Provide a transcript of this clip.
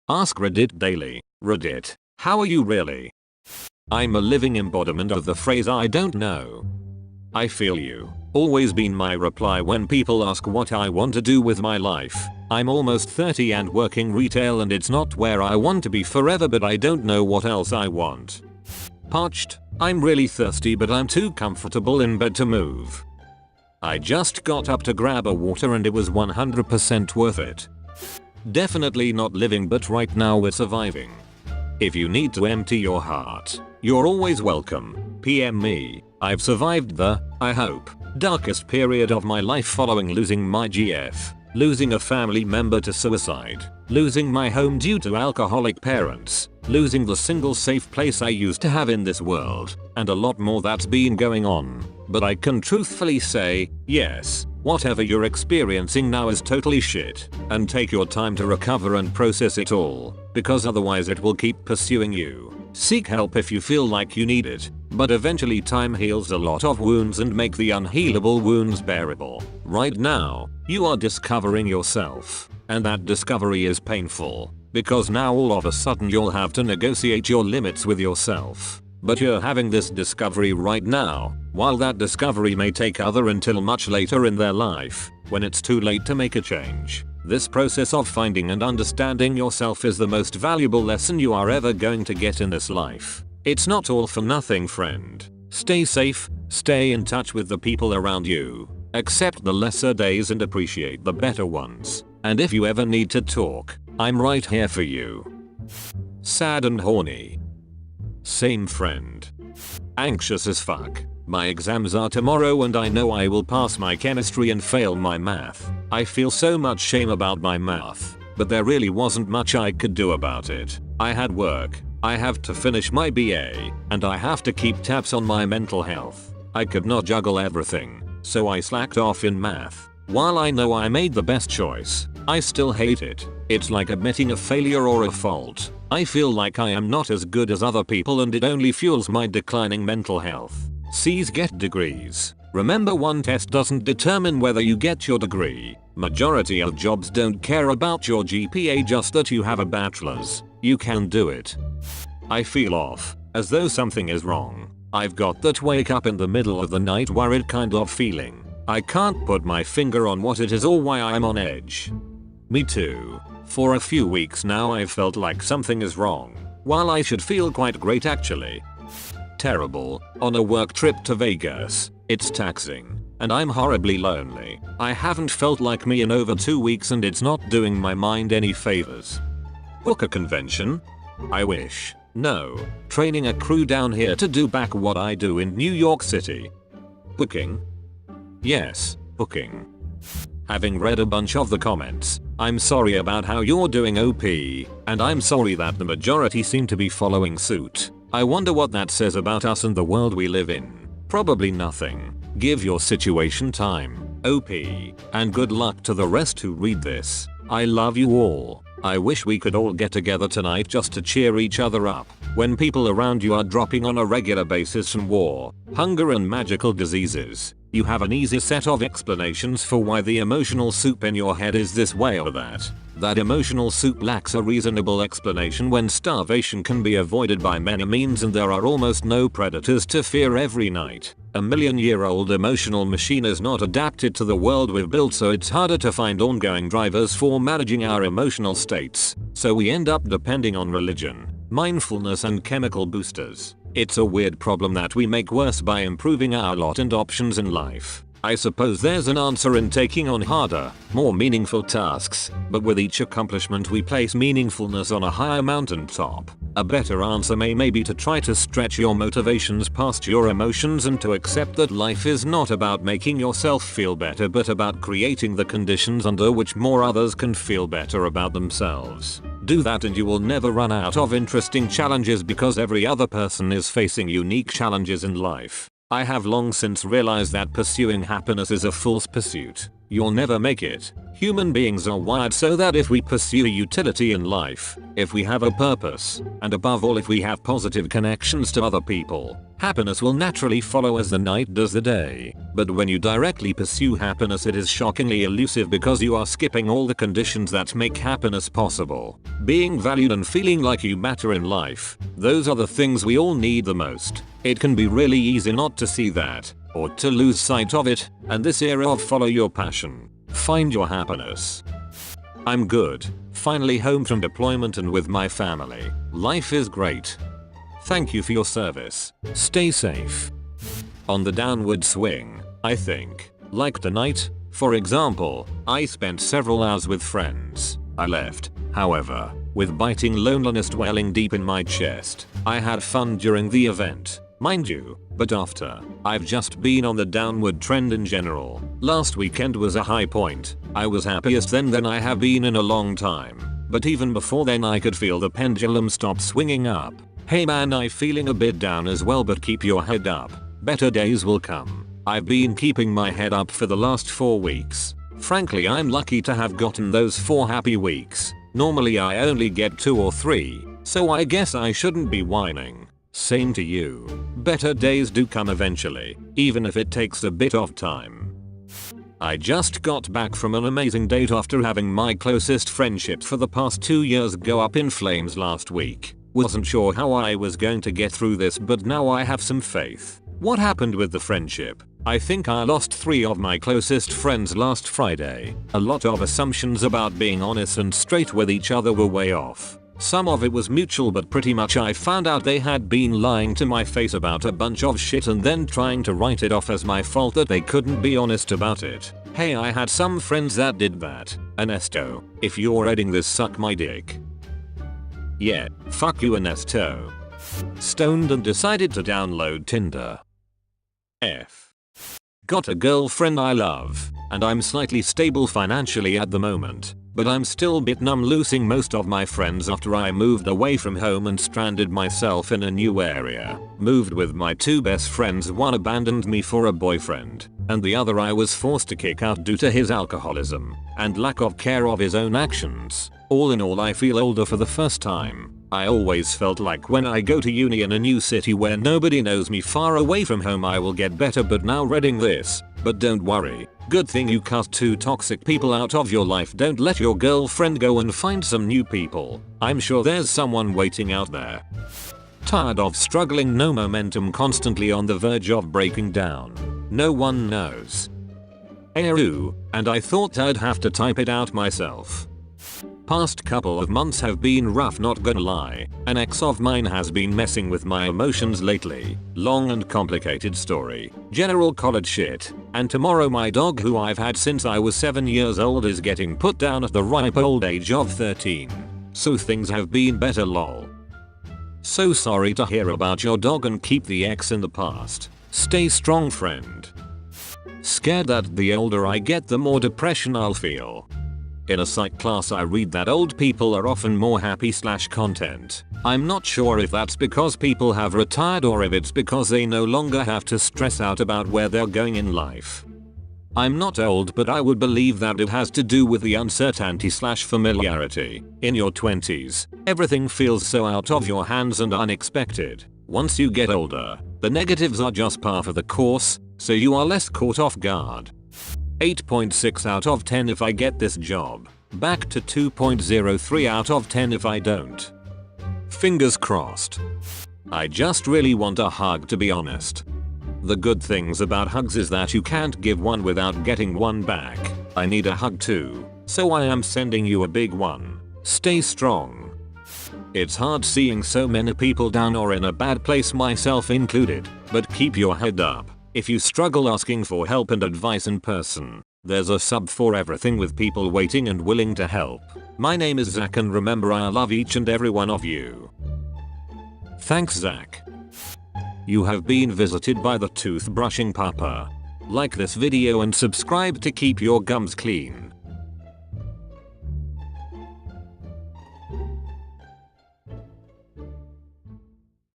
AskReddit Daily. Reddit. How are you really? I'm a living embodiment of the phrase I don't know. I feel you. Always been my reply when people ask what I want to do with my life. I'm almost 30 and working retail and it's not where I want to be forever, but I don't know what else I want. Parched. I'm really thirsty but I'm too comfortable in bed to move. I just got up to grab a water and it was 100% worth it. Definitely not living, but right now we're surviving. If you need to empty your heart, you're always welcome. PM me. I've survived the, I hope, darkest period of my life following losing my GF, losing a family member to suicide, losing my home due to alcoholic parents, losing the single safe place I used to have in this world, and a lot more that's been going on. But I can truthfully say, yes, whatever you're experiencing now is totally shit, and take your time to recover and process it all, because otherwise it will keep pursuing you. Seek help if you feel like you need it, but eventually time heals a lot of wounds and make the unhealable wounds bearable. Right now, you are discovering yourself, and that discovery is painful, because now all of a sudden you'll have to negotiate your limits with yourself. But you're having this discovery right now, while that discovery may take other until much later in their life, when it's too late to make a change. This process of finding and understanding yourself is the most valuable lesson you are ever going to get in this life. It's not all for nothing, friend. Stay safe, stay in touch with the people around you, accept the lesser days and appreciate the better ones. And if you ever need to talk, I'm right here for you. Sad and horny. Same, friend. Anxious as fuck. My exams are tomorrow and I know I will pass my chemistry and fail my math. I feel so much shame about my math, but there really wasn't much I could do about it. I had work, I have to finish my BA, and I have to keep tabs on my mental health. I could not juggle everything, so I slacked off in math. While I know I made the best choice, I still hate it. It's like admitting a failure or a fault. I feel like I am not as good as other people and it only fuels my declining mental health. C's get degrees. Remember, one test doesn't determine whether you get your degree. Majority of jobs don't care about your GPA, just that you have a bachelor's. You can do it. I feel off, as though something is wrong. I've got that wake up in the middle of the night worried kind of feeling. I can't put my finger on what it is or why I'm on edge. Me too. For a few weeks now I've felt like something is wrong, while I should feel quite great actually. Terrible. On a work trip to Vegas, it's taxing, and I'm horribly lonely. I haven't felt like me in over 2 weeks and it's not doing my mind any favors. Book a convention? I wish. No. Training a crew down here to do back what I do in New York City. Booking? Yes, booking. Having read a bunch of the comments, I'm sorry about how you're doing, OP, and I'm sorry that the majority seem to be following suit. I wonder what that says about us and the world we live in. Probably nothing. Give your situation time, OP, and good luck to the rest who read this. I love you all. I wish we could all get together tonight just to cheer each other up when people around you are dropping on a regular basis from war, hunger and magical diseases. You have an easy set of explanations for why the emotional soup in your head is this way or that. That emotional soup lacks a reasonable explanation when starvation can be avoided by many means and there are almost no predators to fear every night. A million-year-old emotional machine is not adapted to the world we've built, so it's harder to find ongoing drivers for managing our emotional states. So we end up depending on religion, mindfulness and chemical boosters. It's a weird problem that we make worse by improving our lot and options in life. I suppose there's an answer in taking on harder, more meaningful tasks, but with each accomplishment we place meaningfulness on a higher mountaintop. A better answer may be to try to stretch your motivations past your emotions and to accept that life is not about making yourself feel better but about creating the conditions under which more others can feel better about themselves. Do that and you will never run out of interesting challenges because every other person is facing unique challenges in life. I have long since realized that pursuing happiness is a false pursuit. You'll never make it. Human beings are wired so that if we pursue utility in life, if we have a purpose, and above all if we have positive connections to other people, happiness will naturally follow as the night does the day. But when you directly pursue happiness, it is shockingly elusive because you are skipping all the conditions that make happiness possible. Being valued and feeling like you matter in life, those are the things we all need the most. It can be really easy not to see that, or to lose sight of it, and this era of follow your passion. Find your happiness. I'm good. Finally home from deployment and with my family. Life is great. Thank you for your service. Stay safe. On the downward swing, I think. Like tonight, for example, I spent several hours with friends. I left, however, with biting loneliness dwelling deep in my chest. I had fun during the event, mind you, but after, I've just been on the downward trend in general. Last weekend was a high point. I was happiest then than I have been in a long time. But even before then I could feel the pendulum stop swinging up. Hey man, I'm feeling a bit down as well, but keep your head up. Better days will come. I've been keeping my head up for the last 4 weeks. Frankly, I'm lucky to have gotten those 4 happy weeks. Normally I only get 2 or 3, so I guess I shouldn't be whining. Same to you. Better days do come eventually, even if it takes a bit of time. I just got back from an amazing date after having my closest friendships for the past 2 years go up in flames last week. Wasn't sure how I was going to get through this, but now I have some faith. What happened with the friendship? I think I lost 3 of my closest friends last Friday. A lot of assumptions about being honest and straight with each other were way off. Some of it was mutual, but pretty much I found out they had been lying to my face about a bunch of shit and then trying to write it off as my fault that they couldn't be honest about it. Hey, I had some friends that did that. Ernesto, if you're reading this, suck my dick. Yeah, fuck you Ernesto. Stoned and decided to download Tinder. F. Got a girlfriend I love, and I'm slightly stable financially at the moment. But I'm still a bit numb losing most of my friends after I moved away from home and stranded myself in a new area. Moved with my 2 best friends, one abandoned me for a boyfriend, and the other I was forced to kick out due to his alcoholism and lack of care of his own actions. All in all, I feel older for the first time. I always felt like when I go to uni in a new city where nobody knows me far away from home I will get better, but now reading this. But don't worry. Good thing you cut 2 toxic people out of your life. Don't let your girlfriend go and find some new people. I'm sure there's someone waiting out there. Tired of struggling, no momentum, constantly on the verge of breaking down. No one knows. And I thought I'd have to type it out myself. Past couple of months have been rough, not gonna lie. An ex of mine has been messing with my emotions lately. Long and complicated story. General college shit. And tomorrow my dog, who I've had since I was 7 years old, is getting put down at the ripe old age of 13. So things have been better, lol. So sorry to hear about your dog, and keep the ex in the past. Stay strong, friend. Scared that the older I get the more depression I'll feel. In a psych class I read that old people are often more happy/content. I'm not sure if that's because people have retired or if it's because they no longer have to stress out about where they're going in life. I'm not old, but I would believe that it has to do with the uncertainty/familiarity. In your 20s, everything feels so out of your hands and unexpected. Once you get older, the negatives are just par for the course, so you are less caught off guard. 8.6 out of 10 if I get this job. Back to 2.03 out of 10 if I don't. Fingers crossed. I just really want a hug, to be honest. The good things about hugs is that you can't give one without getting one back. I need a hug too, so I am sending you a big one. Stay strong. It's hard seeing so many people down or in a bad place, myself included, but keep your head up. If you struggle asking for help and advice in person, there's a sub for everything with people waiting and willing to help. My name is Zach, and remember, I love each and every one of you. Thanks, Zach. You have been visited by the toothbrushing papa. Like this video and subscribe to keep your gums clean.